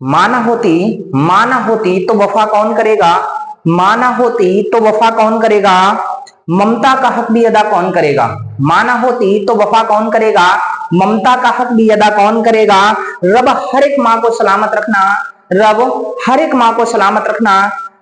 माँ ना होती तो वफा कौन करेगा, माँ ना होती तो वफा कौन करेगा, ममता का हक भी अदा कौन करेगा। माँ ना होती तो वफा कौन करेगा, ममता का हक भी अदा कौन करेगा। रब हर एक माँ को सलामत रखना, रब हर एक माँ को सलामत रखना,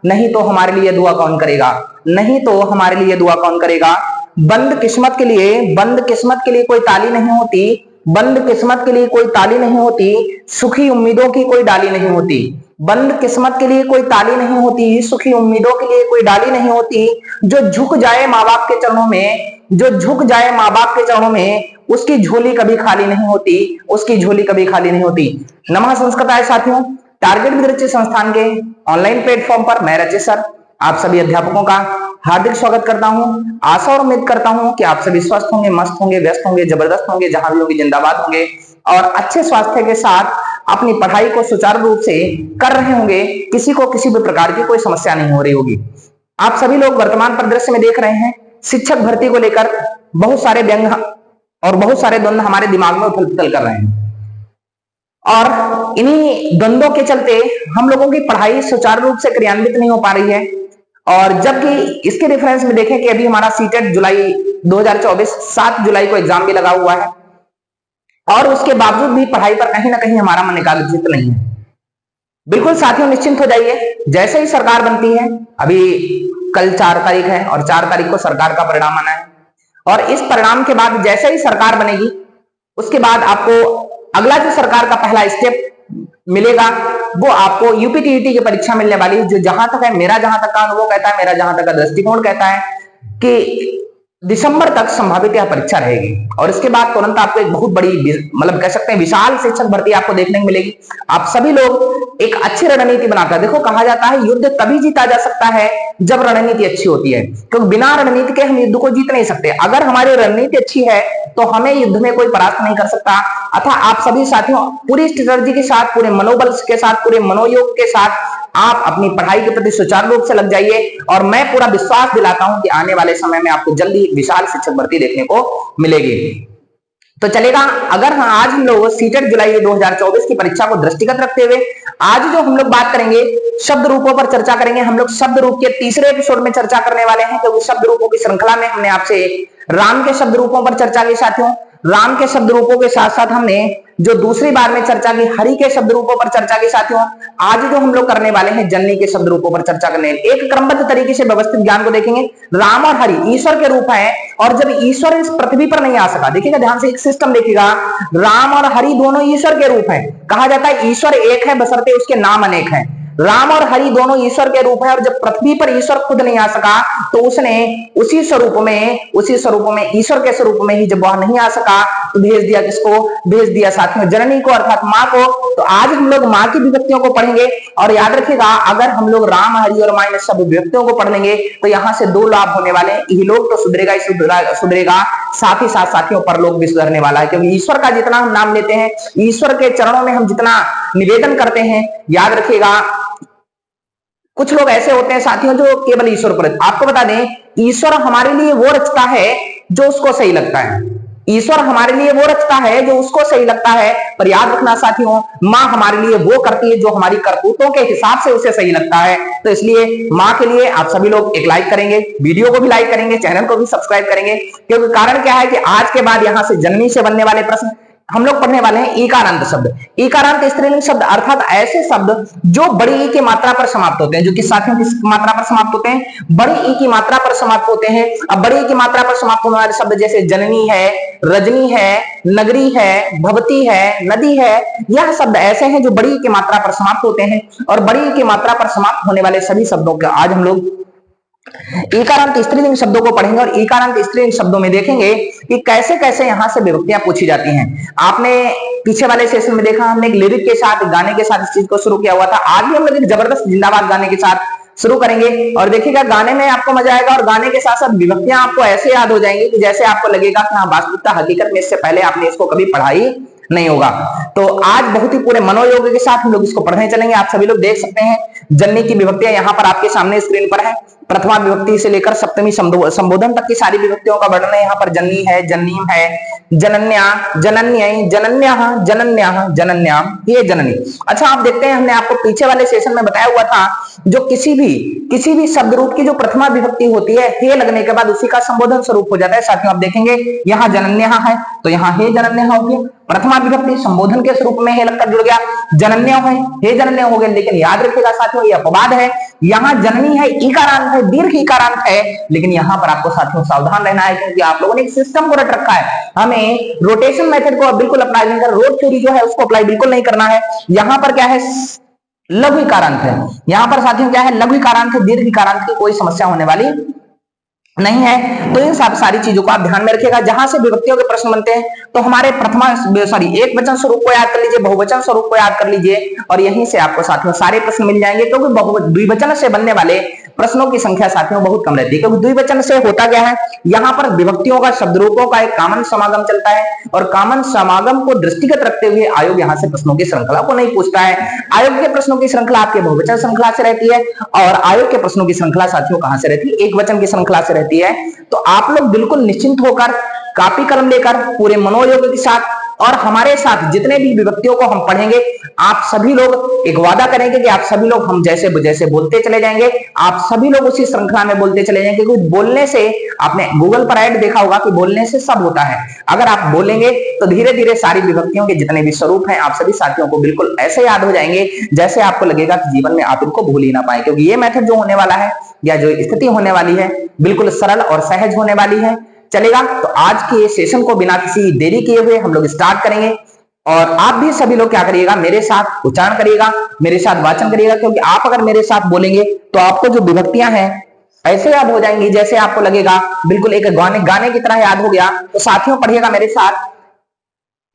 नहीं तो हमारे लिए दुआ कौन करेगा, नहीं तो हमारे लिए दुआ कौन करेगा। बंद किस्मत के लिए कोई ताली नहीं होती, बंद किस्मत के लिए कोई ताली नहीं होती, सुखी उम्मीदों की कोई डाली नहीं होती। बंद किस्मत के लिए कोई ताली नहीं होती, सुखी उम्मीदों के लिए कोई डाली नहीं होती। जो झुक जाए माँ बाप के चरणों में, जो झुक जाए माँ बाप के चरणों में, उसकी झोली कभी खाली नहीं होती, उसकी झोली कभी खाली नहीं होती। नमः संस्कृताय साथियों, टारगेट विद रचित संस्थान के ऑनलाइन प्लेटफॉर्म पर मैं रचित सर आप सभी अध्यापकों का हार्दिक स्वागत करता हूं। आशा और उम्मीद करता हूं कि आप सभी स्वस्थ होंगे, मस्त होंगे, व्यस्त होंगे, जबरदस्त होंगे, जहां भी होंगे जिंदाबाद होंगे और अच्छे स्वास्थ्य के साथ अपनी पढ़ाई को सुचारू रूप से कर रहे होंगे। किसी को किसी भी प्रकार की कोई समस्या नहीं हो रही होगी। आप सभी लोग वर्तमान परिदृश्य में देख रहे हैं, शिक्षक भर्ती को लेकर बहुत सारे व्यंग और बहुत सारे द्वंद्व हमारे दिमाग में उथल पुथल कर रहे हैं और इन्हीं द्वंद्वों के चलते हम लोगों की पढ़ाई सुचारू रूप से क्रियान्वित नहीं हो पा रही है। और जबकि इसके रेफरेंस में देखें कि अभी हमारा सीटेट जुलाई 2024 7 जुलाई को एग्जाम भी लगा हुआ है और उसके बावजूद भी पढ़ाई पर कहीं ना कहीं हमारा मन एकाग्रचित नहीं है। बिल्कुल साथियों, निश्चिंत हो जाइए, जैसे ही सरकार बनती है, अभी कल 4 तारीख है और 4 तारीख को सरकार का परिणाम आना है और इस परिणाम के बाद जैसे ही सरकार बनेगी उसके बाद आपको अगला जो सरकार का पहला स्टेप मिलेगा वो आपको यूपीटीईटी की परीक्षा मिलने वाली है, जो जहां तक है मेरा जहां तक का अनुभव कहता है, मेरा जहां तक का दृष्टिकोण कहता है कि दिसंबर तक संभावित यह परीक्षा रहेगी और इसके बाद तुरंत आपको एक बहुत बड़ी मतलब कह सकते हैं विशाल शिक्षक भर्ती आपको देखने को मिलेगी। आप सभी लोग एक अच्छी रणनीति बनाकर देखो, कहा जाता है युद्ध तभी जीता जा सकता है जब रणनीति अच्छी होती है, क्योंकि बिना रणनीति के हम युद्ध को जीत नहीं सकते। अगर हमारी रणनीति अच्छी है तो हमें युद्ध में कोई परास्त नहीं कर सकता। अतः आप सभी साथियों पूरी स्ट्रेटजी के साथ, पूरे मनोबल के साथ, पूरे मनोयोग के साथ आप अपनी पढ़ाई के प्रति सुचारू रूप से लग जाइए और मैं पूरा विश्वास दिलाता हूं कि आने वाले समय में आपको जल्दी विशाल शिक्षक भर्ती देखने को मिलेगी। तो चलेगा, अगर आज हम लोग सीटेट जुलाई 2024 की परीक्षा को दृष्टिगत रखते हुए आज जो हम लोग बात करेंगे शब्द रूपों पर चर्चा करेंगे। हम लोग शब्द रूप के तीसरे एपिसोड में चर्चा करने वाले हैं, क्योंकि शब्द रूपों की श्रृंखला में हमने आपसे राम के शब्द रूपों पर चर्चा की साथियों। राम के शब्द रूपों के साथ साथ हमने जो दूसरी बार में चर्चा की हरि के शब्द रूपों पर चर्चा की साथियों। आज जो हम लोग करने वाले हैं जननी के शब्द रूपों पर चर्चा करने, एक क्रमबद्ध तरीके से व्यवस्थित ज्ञान को देखेंगे। राम और हरि ईश्वर के रूप हैं और जब ईश्वर इस पृथ्वी पर नहीं आ सका, देखिएगा ध्यान से, एक सिस्टम देखिएगा, राम और हरि दोनों ईश्वर के रूप हैं। कहा जाता है ईश्वर एक है बशर्ते उसके नाम अनेक हैं। राम और हरि दोनों ईश्वर के रूप है और जब पृथ्वी पर ईश्वर खुद नहीं आ सका तो उसने उसी स्वरूप में ईश्वर के स्वरूप में ही जब वह नहीं आ सका तो भेज दिया किसको, भेज दिया साथियों जननी को, अर्थात माँ को। तो आज हम लोग माँ की विभक्तियों को पढ़ेंगे और याद रखिएगा अगर हम लोग राम, हरि और माँ इन सब विभक्तियों को पढ़ लेंगे तो यहाँ से 2 लाभ होने वाले हैं। इहलोक तो सुधरेगा ही सुधरेगा, साथ ही साथ साथियों परलोक भी सुधरने वाला है, क्योंकि ईश्वर का जितना हम नाम लेते हैं, ईश्वर के चरणों में हम जितना निवेदन करते हैं, याद रखिएगा कुछ लोग ऐसे होते हैं साथियों जो केवल ईश्वर पर, आपको बता दें ईश्वर हमारे लिए वो रचता है जो उसको सही लगता है। ईश्वर हमारे लिए वो रचता है जो उसको सही लगता है, पर याद रखना साथियों माँ हमारे लिए वो करती है जो हमारी करतूतों के हिसाब से उसे सही लगता है। तो इसलिए माँ के लिए आप सभी लोग एक लाइक करेंगे, वीडियो को भी लाइक करेंगे, चैनल को भी सब्सक्राइब करेंगे, क्योंकि कारण क्या है कि आज के बाद यहां से जननी से बनने वाले प्रश्न हम लोग पढ़ने वाले हैं ईकारांत शब्द। ईकारांत स्त्रीलिंग शब्द अर्थात ऐसे शब्द जो बड़ी ई की मात्रा पर समाप्त होते हैं, जो कि साथियों की मात्रा पर समाप्त होते हैं, बड़ी ई की मात्रा पर समाप्त होते हैं। अब बड़ी ई की मात्रा पर समाप्त होने वाले शब्द जैसे जननी है, रजनी है, नगरी है, भवती है, नदी है, यह शब्द ऐसे हैं जो बड़ी ई की मात्रा पर समाप्त होते हैं और बड़ी ई की मात्रा पर समाप्त होने वाले सभी शब्दों का आज हम लोग ईकारांत स्त्रीलिंग शब्दों को पढ़ेंगे और ईकारांत स्त्रीलिंग शब्दों में देखेंगे कि कैसे कैसे यहां से विभक्तियां पूछी जाती हैं। आपने पीछे वाले सेशन में देखा, हमने एक लिरिक के साथ, गाने के साथ इस चीज को शुरू किया हुआ था। आज भी हम लोग एक जबरदस्त जिंदाबाद गाने के साथ शुरू करेंगे और देखिएगा गाने में आपको मजा आएगा और गाने के साथ साथ विभक्तियां आपको ऐसे याद हो जाएंगी कि जैसे आपको लगेगा कि हाँ वास्तविकता हकीकत में इससे पहले आपने इसको कभी पढ़ाई नहीं होगा। तो आज बहुत ही पूरे मनोयोग के साथ हम लोग इसको पढ़ने चलेंगे। आप सभी लोग देख सकते हैं जननी की विभक्तियां यहाँ पर आपके सामने स्क्रीन पर है। प्रथमा विभक्ति से लेकर सप्तमी संबोधन तक की सारी विभक्तियों का वर्णन है। यहाँ पर जननी है, जन्नीम है, जनन्या, जनन्य, जनन्या, जनन्या, जनन्याम, ये जननी। अच्छा, आप देखते हैं हमने आपको पीछे वाले सेशन में बताया हुआ था, जो किसी भी शब्द रूप की जो प्रथमा विभक्ति होती है, हे लगने के बाद उसी का संबोधन स्वरूप हो जाता है। साथियों आप देखेंगे यहाँ जनन्या है तो यहाँ हे जनन्या हो गया, प्रथमा विभक्ति संबोधन के स्वरूप में हे लगकर जुड़ गया, जनन्या है, हे जनन्या हो गया। लेकिन याद रखिएगा साथियों, ये अपवाद है, यहाँ जननी है, ईकारांत है, दीर्घ ईकारांत है, लेकिन यहाँ पर आपको साथियों सावधान रहना है, क्योंकि आप लोगों ने एक सिस्टम को रट रखा है। हमें रोटेशन मेथड को बिल्कुल अप्लाई नहीं कर, रोड थ्योरी जो है उसको अप्लाई बिल्कुल नहीं करना है। यहाँ पर क्या है, लघु इकारांत है, यहाँ पर साथियों क्या है, लघु इकारांत है, दीर्घ इकारांत की कोई समस्या होने वाली नहीं है। तो इन सब सारी चीजों को आप ध्यान में रखिएगा। जहां से विभक्तियों के प्रश्न बनते हैं तो हमारे एक वचन स्वरूप को याद कर लीजिए, बहुवचन स्वरूप को याद कर लीजिए, और यहीं से आपको साथियों सारे प्रश्न मिल जाएंगे, क्योंकि द्विवचन से बनने वाले प्रश्नों की संख्या साथियों बहुत कम रहती है। क्योंकि द्विवचन से होता क्या है, यहाँ पर विभक्तियों का शब्द रूपों का एक कॉमन समागम चलता है, और कॉमन समागम को दृष्टिगत रखते हुए आयोग यहाँ से प्रश्नों की श्रृंखला को नहीं पूछता है। आयोग के प्रश्नों की श्रृंखला आपके बहुवचन श्रृंखला से रहती है, और आयोग के प्रश्नों की श्रृंखला साथियों कहां से रहती है, एक वचन की श्रृंखला से रहती है। तो आप लोग बिल्कुल निश्चिंत होकर कॉपी कलम लेकर पूरे मनोयोग के साथ और हमारे साथ जितने भी विभक्तियों को हम पढ़ेंगे, आप सभी लोग एक वादा करेंगे कि आप सभी लोग हम जैसे जैसे बोलते चले जाएंगे, आप सभी लोग उसी श्रृंखला में बोलते चले जाएंगे। क्योंकि बोलने से, आपने गूगल पर ऐड देखा होगा कि बोलने से सब होता है। अगर आप बोलेंगे तो धीरे धीरे सारी विभक्तियों के जितने भी स्वरूप हैं आप सभी साथियों को बिल्कुल ऐसे याद हो जाएंगे जैसे आपको लगेगा कि जीवन में आप इनको भूल ही ना पाए। क्योंकि ये मेथड जो होने वाला है या जो स्थिति होने वाली है बिल्कुल सरल और सहज होने वाली है। चलेगा, तो आज के सेशन को बिना किसी देरी किए हुए हम लोग स्टार्ट करेंगे, और आप भी सभी लोग क्या करिएगा, मेरे साथ उच्चारण करिएगा, मेरे साथ वाचन करिएगा। क्योंकि आप अगर मेरे साथ बोलेंगे तो आपको जो विभक्तियां हैं ऐसे याद हो जाएंगी जैसे आपको लगेगा बिल्कुल एक गाने की तरह याद हो गया। तो साथियों पढ़िएगा मेरे साथ।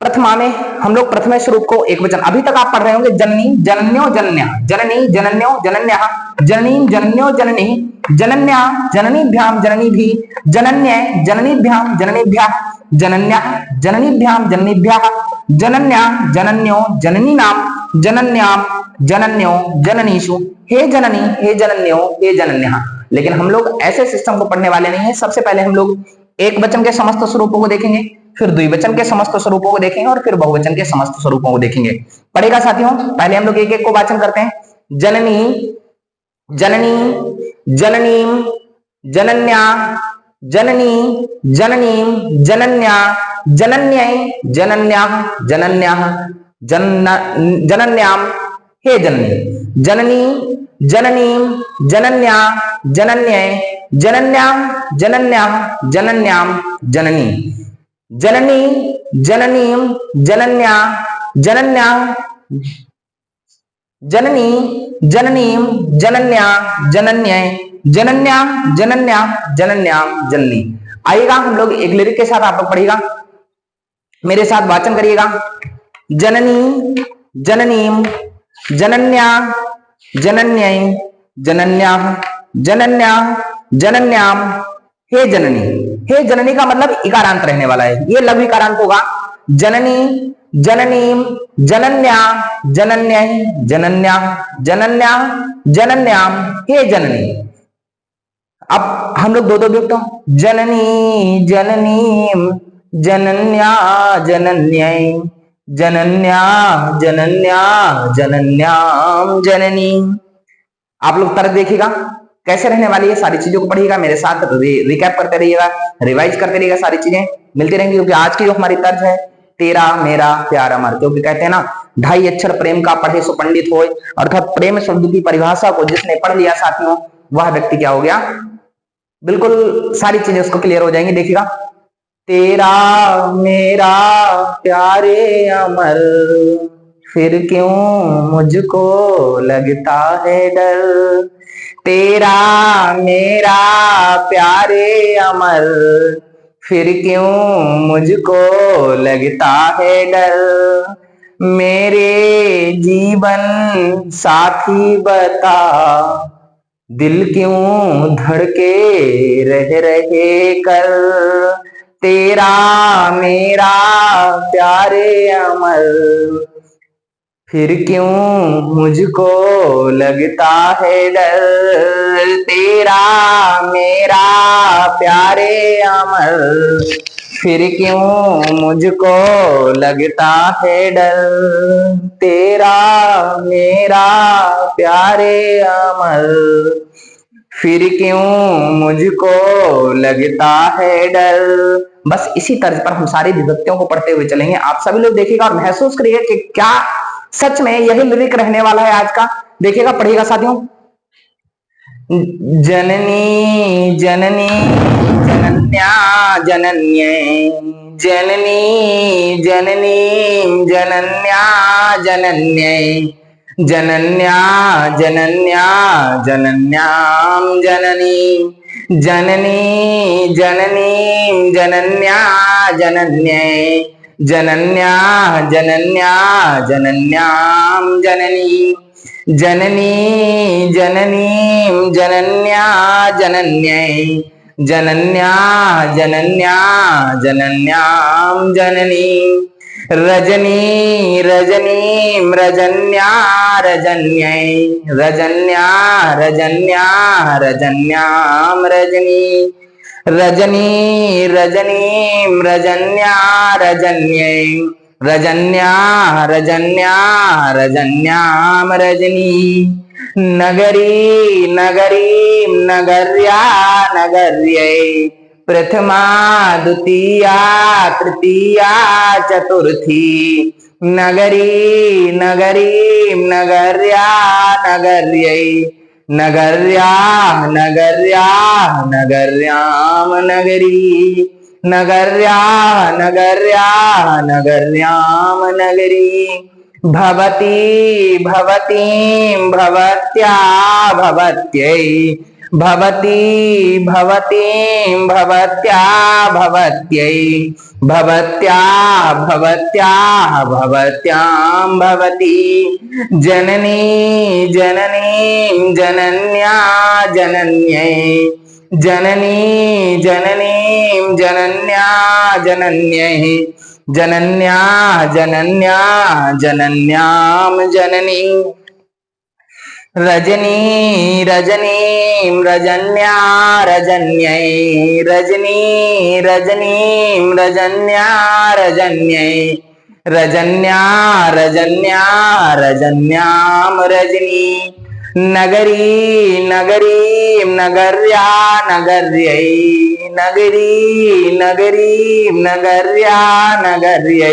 प्रथमा में हम लोग प्रथम स्वरूप को एक वचन, अभी तक आप पढ़ रहे होंगे जननी, जनन्यो, जनन्या, जननी, जनन्यो, जनन्या, जननी, जनन्यो, जननी, जनन्या, जननीभ्याम, जननीभि, जनन्य, जननीभ्याम, जननीभ्या, जनन्या, जननीभ्याम, जननीभ्या, जनन्या, जनन्यो, जननीनाम, जनन्याम, जनन्यो, जननीषु, हे जननी, हे जनन्यो, हे जनन्या। लेकिन हम लोग ऐसे सिस्टम को पढ़ने वाले नहीं है। सबसे पहले हम लोग एक वचन के समस्त स्वरूपों को देखेंगे, फिर द्विवचन के समस्त स्वरूपों को देखेंगे, और फिर बहुवचन के समस्त स्वरूपों को देखेंगे। पढ़ेगा साथियों, पहले हम लोग एक एक को वाचन करते हैं। जननी, जननी, जननीम, जनन्या, जननी, जननीम, जनन्या, जनन्यै, जनन्या, जनन्या, जनन्याम, हे जननी, जननी, जननीम, जनन्या, जनन्यै, जनन्याम, जनन्या, जनन्याम, जननी, जननी, जननीम, जनन्या, जनन्या, जननी, जननीम, जनन्या, जनन्यै, जनन्या, जनन्या, जनन्याम, जननी। आइएगा हम लोग एक लिरिक के साथ आप लोग पढ़िएगा, मेरे साथ वाचन करिएगा। जननी, जननीम, जनन्या, जनन्यै, जनन्या, जनन्या, जनन्याम, हे जननी। हे जननी का मतलब इकारांत रहने वाला है, ये लघु इकारांत होगा। जननी, जननीम, जनन्या, जनन्यै, जनन्या, जनन्या, जनन्याम, हे जननी। अब हम लोग दो दो देखते हैं। जननी, जननीम, जनन्या, जनन्यै, जनन्या, जनन्या, जनन्याम, जननी। आप लोग तर्क देखिएगा कैसे रहने वाली है, सारी चीजों को पढ़िएगा, मेरे साथ रिकैप करते रहिएगा, रिवाइज करते रहिएगा, सारी चीजें मिलती रहेंगी। क्योंकि आज की जो हमारी तर्ज है, तेरा मेरा प्यार अमर, क्योंकि कहते हैं ना, ढाई अक्षर प्रेम का पढ़े सो पंडित होए, अर्थात प्रेम शब्द की परिभाषा को जिसने पढ़ लिया साथियों, वह व्यक्ति क्या हो गया, बिल्कुल सारी चीजें उसको क्लियर हो जाएंगी। देखिएगा, तेरा मेरा प्यारे अमर, फिर क्यों मुझको लगता है डर। तेरा मेरा प्यारे अमर, फिर क्यों मुझको लगता है डर। मेरे जीवन साथी बता, दिल क्यों धड़के रह रहे कर। तेरा मेरा प्यारे अमर, फिर क्यों मुझको लगता है डर, तेरा मेरा प्यारे अमर। फिर क्यों मुझको लगता है डर, तेरा मेरा प्यारे अमर। फिर क्यों मुझको लगता है डर। बस इसी तर्ज पर हम सारी विभक्तियों को पढ़ते हुए चलेंगे। आप सभी लोग देखिएगा और महसूस करिएगा कि क्या सच में यही लिरिक रहने वाला है आज का। देखिएगा, पढ़िएगा साथियों। जननी जननी जनन्या जनन्ये, जननी जननी जनन्या जनन्ये, जनन्या जनन्या जनन्यां जननी, जननी जननी जनन्या जनन्ये, जनन्या जनन्या जनन्यां जननी, जननी जननी जनन्या जनन्ये, जनन्या जनन्या जनन्यां जननी, रजनी रजनी रजन्या रजन्ये, रजन्या रजन्या रजन्यां रजनी, रजनी रजनी रजन्या रजन्ये, रजन्या रजन्या रजन्यां रजनी, नगरी नगरी नगर्या नगर्ये, प्रथमा द्वितीया तृतीया चतुर्थी, नगरी नगरी नगर्या नगर्ये, नगर्या नगर्या नगर्यां नगरी, नगर्या नगर्या नगर्यां नगरी, भवती भवतीं भवत्या भवत्यै, भवती भवतीं भवत्या भवत्यै, भवत्या भवत्या भवत्यां भवती, जननी जननी जनन्या जनन्ये, जननी जननी जनन्या जनन्ये, जनन्या जनन्या जनन्यां जननी, रजनी रजनी रजन्या रजन्ये, रजनी रजनी रजन्या रजन्ये, रजन्या रजन्या रजन्यां रजनी, नगरी नगरी नगर्या नगर्ये, नगरी नगरी नगर्या नगर्ये,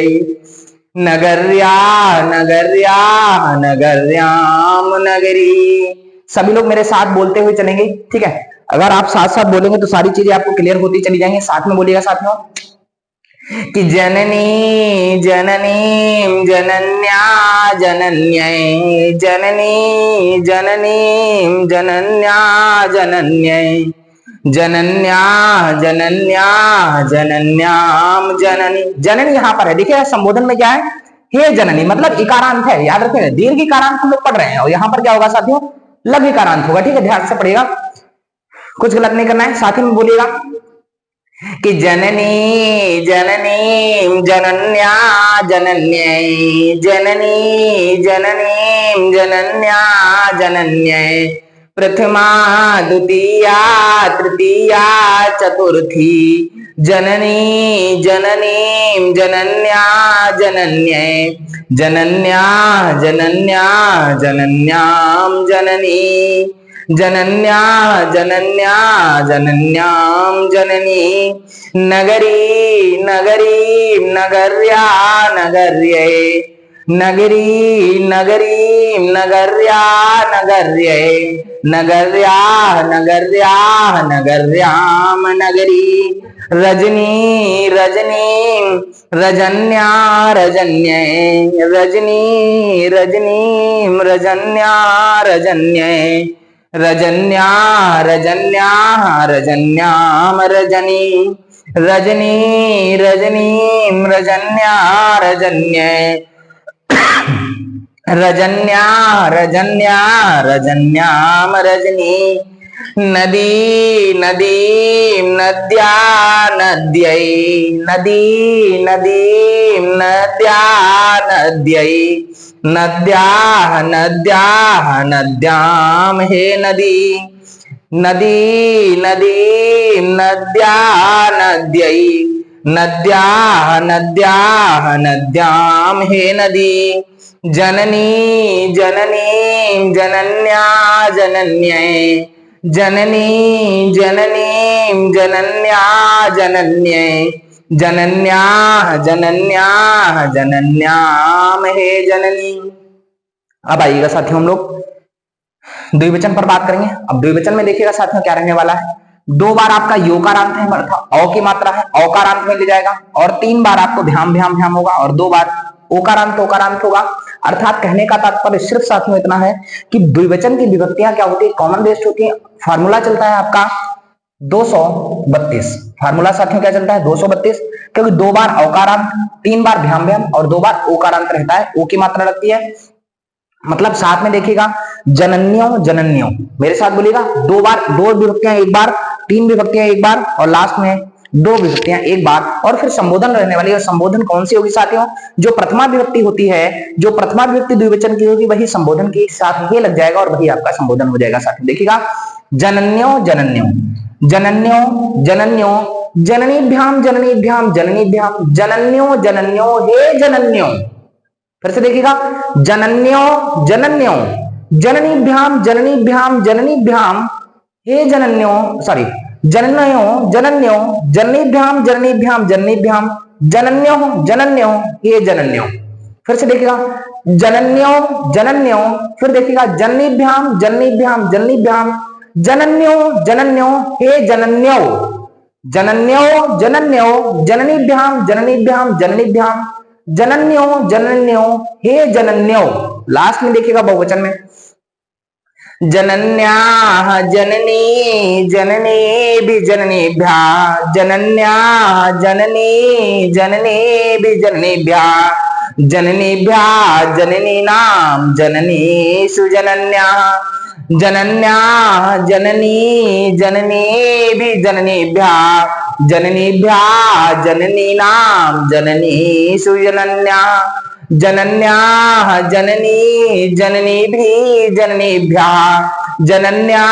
नगर्या नगर्या नगर्यां नगरी। सभी लोग मेरे साथ बोलते हुए चलेंगे, ठीक है। अगर आप साथ साथ बोलेंगे तो सारी चीजें आपको क्लियर होती चली जाएंगी। साथ में बोलिएगा साथियों कि जननी जननी जनन्या जनन्ये, जननी जननी जनन्या जनन्ये, जनन्या जनन्या जनन्यां जननी। जननी यहाँ पर है, देखिए संबोधन में क्या है, हे जननी, मतलब इकारांत है, याद रखिएगा। दीर्घ इकारांत हम लोग पढ़ रहे हैं और यहाँ पर क्या होगा साथियों, लघु इकारांत होगा, ठीक है। ध्यान से पढ़िएगा, कुछ गलत नहीं करना है। साथी में बोलिएगा कि जननी जननी जनन्या जनन्ये, जननी जननी जनन्या जनन्ये, प्रथमा द्वितीया तृतीया चतुर्थी, जननी जननी जनन्या जनन्ये, जनन्या जनन्या जनन्यां जननी, जनन्या जनन्या जनन्यां जननी, नगरी नगरी नगर्या नगर्ये, नगरी नगरी नगर्या नगर्ये, नगर्या नगर्या नगर्यां नगरी, रजनी रजनी रजन्या रजन्ये, रजनी रजनी रजन्या रजन्ये, रजन्या रजन्या रजन्यां रजनी, रजनी रजनी रजन्या रजन्ये, रजन्या रजन्या रजन्यां रजनी, नदी नदीं नद्या नद्यै नदी नदीं नद्या नद्यै नद्याः नद्याः नद्यां हे नदी नदी नदीं नद्या नद्यै नद्याः नद्याः नद्यां हे नदी जननी जननीं जनन्या जनन्यै जननी जननीं जनन्या जनन्यै जनन्याः जनन्याः जनन्यां हे जननी। अब आइएगा साथियों हम लोग द्विवचन पर बात करेंगे। अब द्विवचन में देखिएगा साथियों क्या रहने वाला है, 2 बार आपका योकारांत है अर्थात औ की मात्रा है, औकारांत में ले जाएगा, और 3 बार आपको भ्याम भ्याम भ्याम होगा, और 2 बार ओकारांत ओकारांत होगा। अर्थात कहने का तात्पर्य सिर्फ साथियों इतना है कि द्विवचन की विभक्तियां क्या होती है, कॉमन बेस्ड होती है। फार्मूला चलता है आपका 232, फार्मूला साथियों क्या चलता है 232, क्योंकि 2 बार औकारांत, 3 बार भ्याम भ्याम और 2 बार ओकारांत रहता है, ओ की मात्रा लगती है। मतलब साथ में देखिएगा जनन्यों जनन्यों, मेरे साथ बोलिएगा 2 बार, 2 विभक्तियां 1 बार, 3 विभक्तियां 1 बार, और लास्ट में 2 विभक्तियां 1 बार, और फिर संबोधन रहने वाली है। और संबोधन कौन सी होगी साथियों, जो प्रथमा विभक्ति होती है, जो प्रथमा विभक्ति द्विवचन की होगी वही संबोधन के साथ ये लग जाएगा और वही आपका संबोधन हो जाएगा साथियों। देखिएगा जनन्यों जनन्यों जनन्यों जनन्यों जननीभ्याम जननीभ्याम जननीभ्याम जनन्यों जनन्यों हे जनन्यों। फिर से देखिएगा जनन्यों जनन्यों जननीभ्याम जननीभ्याम जननीभ्याम हे जनन्यों, सॉरी जनन्यों जनन्यों जननीभ्याम जननीभ्याम जननीभ्याम जनन्यों जनन्यों हे जनन्यों। फिर से देखिएगा जनन्यों जनन्यों, फिर देखिएगा जननीभ्याम जननीभ्याम जननीभ्याम जनन्यों जनन्यों हे जनन्यों जनन्यों जनन्यों जननीभ्याम जननीभ्याम जननीभ्याम जनन्यों जनन्यों हे जनन्यों। लास्ट में देखिएगा बहुवचन में जनन्याः जननी जननी भी जननीभ्या जनन्या जननी जननी भी जननीभ्या जननीभ्या जननीनां जननी सुजनन्या जनन्या जननी जननी भी जननीभ्या जननीभ्या जननीनां जननी सुजनन्या जनन्या जननी जननी भी जननीभ्या जनन्या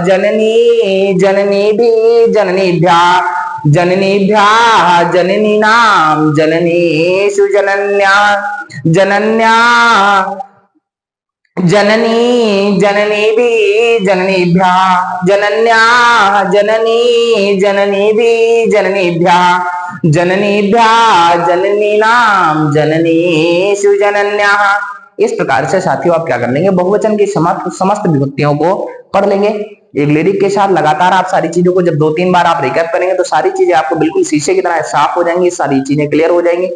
जननी जननी भी जननीभ्या जननीभ्या जननीनां जननी सुजनन्या जनन्या जननी जननी भी जननीभ्या जनन्या जननी जननी भी जननीभ्या जननीभ्या जननीनां जननी सुजनन्या। इस प्रकार से साथियों आप क्या कर लेंगे, बहुवचन की समस्त विभक्तियों को पढ़ लेंगे एक लिरिक के साथ। लगातार आप सारी चीजों को जब 2-3 बार आप रिकैप करेंगे तो सारी चीजें आपको बिल्कुल शीशे की तरह साफ हो जाएंगी, सारी चीजें क्लियर हो जाएंगी,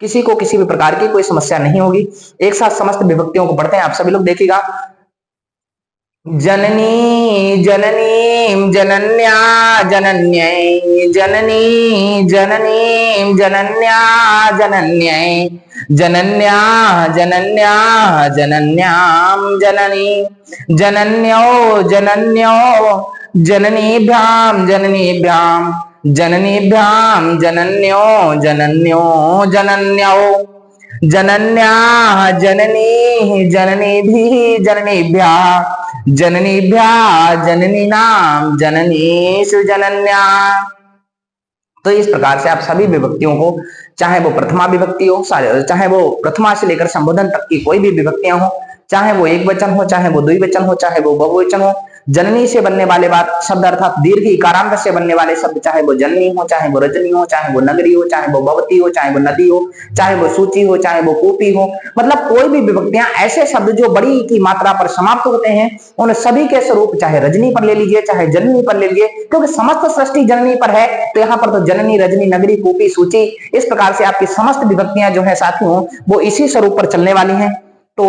किसी को किसी भी प्रकार की कोई समस्या नहीं होगी। एक साथ समस्त विभक्तियों को पढ़ते हैं आप सभी लोग। देखिएगा जननी जननीं जनन्या जनन्यै जननी जननीं जनन्या जनन्यै जनन्या जनन्या जनन्यां जननी जनन्यो जनन्यो जननीभ्यां जननीभ्यां जननीभ्यां जनन्यो जनन्यो जनन्यो जनन्याः जननी जननीभिः जननीभ्या जननीभ्या जननीनां जननी सुजनन्या। तो इस प्रकार से आप सभी विभक्तियों को, चाहे वो प्रथमा विभक्ति हो, चाहे वो प्रथमा से लेकर संबोधन तक की कोई भी विभक्तियां हो, चाहे वो एक वचन हो, चाहे वो द्विवचन हो, चाहे वो बहुवचन हो, जननी से बनने वाले बात शब्द अर्थात दीर्घ इकारांत से बनने वाले शब्द, चाहे वो जननी हो, चाहे वो रजनी हो, चाहे वो नगरी हो, चाहे वो भवती हो, चाहे वो नदी हो, चाहे वो सूची हो, चाहे वो कूपी हो, मतलब कोई भी विभक्तियां, ऐसे शब्द जो बड़ी की मात्रा पर समाप्त होते हैं, उन सभी के स्वरूप चाहे रजनी पर ले लीजिए, चाहे जननी पर ले लीजिए, क्योंकि समस्त सृष्टि जननी पर है, तो यहाँ पर तो जननी, रजनी, नगरी, कूपी, सूची, इस प्रकार से आपकी समस्त विभक्तियां जो है साथियों वो इसी स्वरूप पर चलने वाली हैं। तो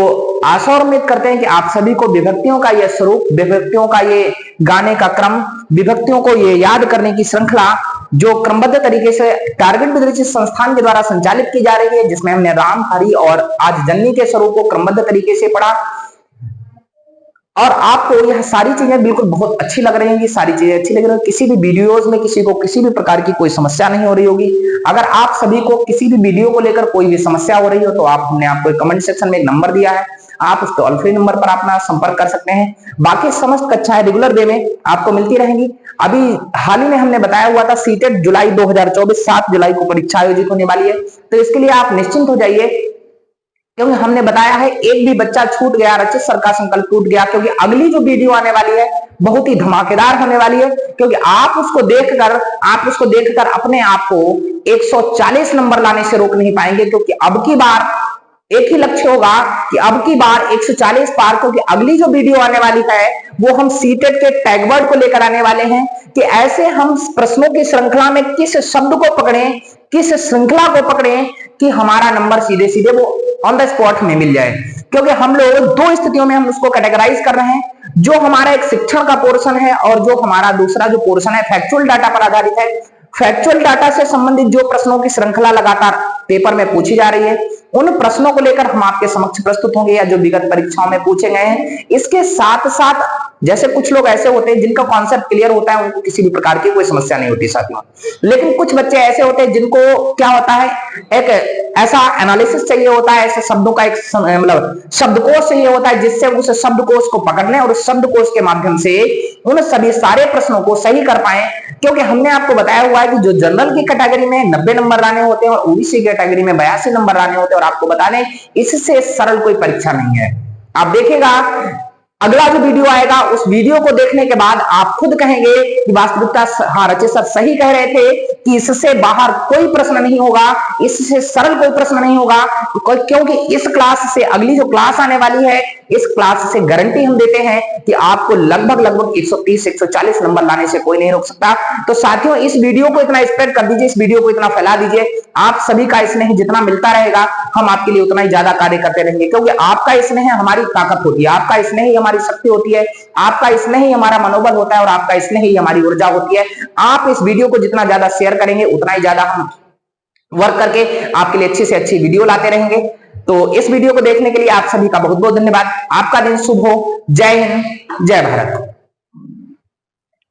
आशा और उम्मीद करते हैं कि आप सभी को विभक्तियों का यह स्वरूप, विभक्तियों का ये गाने का क्रम, विभक्तियों को ये याद करने की श्रृंखला जो क्रमबद्ध तरीके से टारगेट विद्यालय संस्थान के द्वारा संचालित की जा रही है, जिसमें हमने राम, हरि और आज जननी के स्वरूप को क्रमबद्ध तरीके से पढ़ा, और आपको यह सारी चीजें बिल्कुल बहुत अच्छी लग रही होंगी, सारी चीजें अच्छी लग रही होंगी, किसी भी वीडियोस में किसी को किसी भी प्रकार की कोई समस्या नहीं हो रही होगी। अगर आप सभी को किसी भी वीडियो को लेकर कोई भी समस्या हो रही हो तो हमने आपको कमेंट सेक्शन में एक नंबर दिया है, आप उस टोल फ्री नंबर पर अपना संपर्क कर सकते हैं। बाकी समस्त कक्षाएं रेगुलर वे में आपको मिलती रहेंगी। अभी हाल ही में हमने बताया हुआ था सीटेट जुलाई 2024 7 जुलाई को परीक्षा आयोजित होने वाली है, तो इसके लिए आप निश्चिंत हो जाइए, क्योंकि हमने बताया है एक भी बच्चा छूट गया, रचित सर का संकल्प टूट गया, क्योंकि अगली जो वीडियो आने वाली है बहुत ही धमाकेदार होने वाली है, क्योंकि आप उसको देखकर अपने आप को 140 नंबर लाने से रोक नहीं पाएंगे, क्योंकि अब की बार एक ही लक्ष्य होगा कि अब की बार 140 पार, क्योंकि अगली जो वीडियो आने वाली है वो हम सीटेट के टैगवर्ड को लेकर आने वाले हैं कि ऐसे हम प्रश्नों की श्रृंखला में किस शब्द को पकड़ें, किस श्रृंखला को पकड़ें कि हमारा नंबर सीधे सीधे वो ऑन द स्पॉट में मिल जाए। क्योंकि हम लोग दो स्थितियों में हम उसको कैटेगराइज कर रहे हैं, जो हमारा एक शिक्षण का पोर्शन है और जो हमारा दूसरा जो पोर्शन है फैक्चुअल डाटा पर आधारित है। फैक्चुअल डाटा से संबंधित जो प्रश्नों की श्रृंखला लगातार पेपर में पूछी जा रही है, उन प्रश्नों को लेकर हम आपके समक्ष प्रस्तुत होंगे या जो विगत परीक्षाओं में पूछे गए हैं। इसके साथ साथ जैसे कुछ लोग ऐसे होते हैं जिनका कॉन्सेप्ट क्लियर होता है, उनको किसी भी प्रकार की कोई समस्या नहीं होती साथियों, लेकिन कुछ बच्चे ऐसे होते हैं जिनको क्या होता है, एक ऐसा एनालिसिस चाहिए होता है, ऐसे शब्दों का एक मतलब शब्दकोश चाहिए होता है जिससे उस शब्दकोश को पकड़ने और उस शब्दकोश के माध्यम से उन सभी सारे प्रश्नों को सही कर पाए। क्योंकि हमने आपको बताया हुआ है कि जो जनरल की कैटेगरी में 90 नंबर लाने होते हैं और ओबीसी कैटेगरी में 82 नंबर लाने होते हैं, और आपको बता दें इससे सरल कोई परीक्षा नहीं है। आप देखिएगा अगला जो वीडियो आएगा उस वीडियो को देखने के बाद आप खुद कहेंगे कि वास्तविकता हाँ रचित सर सही कह रहे थे कि इससे बाहर कोई प्रश्न नहीं होगा, इससे सरल कोई प्रश्न नहीं होगा, क्योंकि इस क्लास से अगली जो क्लास आने वाली है इस क्लास से गारंटी हम देते हैं कि आपको लगभग 130-140 नंबर लाने से कोई नहीं रोक सकता। तो साथियों इस वीडियो को इतना स्प्रेड कर दीजिए, इस वीडियो को इतना फैला दीजिए, आप सभी का स्नेह जितना मिलता रहेगा हम आपके लिए उतना ही ज्यादा कार्य करते रहेंगे, क्योंकि आपका स्नेह हमारी ताकत होती है, आपका स्नेह ही हमारी शक्ति होती है, आपका स्नेह ही हमारा मनोबल होता है और आपका स्नेह ही हमारी ऊर्जा होती है। आप इस वीडियो को जितना ज्यादा शेयर करेंगे उतना ही ज्यादा हम वर्क करके आपके लिए अच्छी से अच्छी वीडियो लाते रहेंगे। तो इस वीडियो को देखने के लिए आप सभी का बहुत बहुत धन्यवाद। आपका दिन शुभ हो। जय हिंद, जय भारत।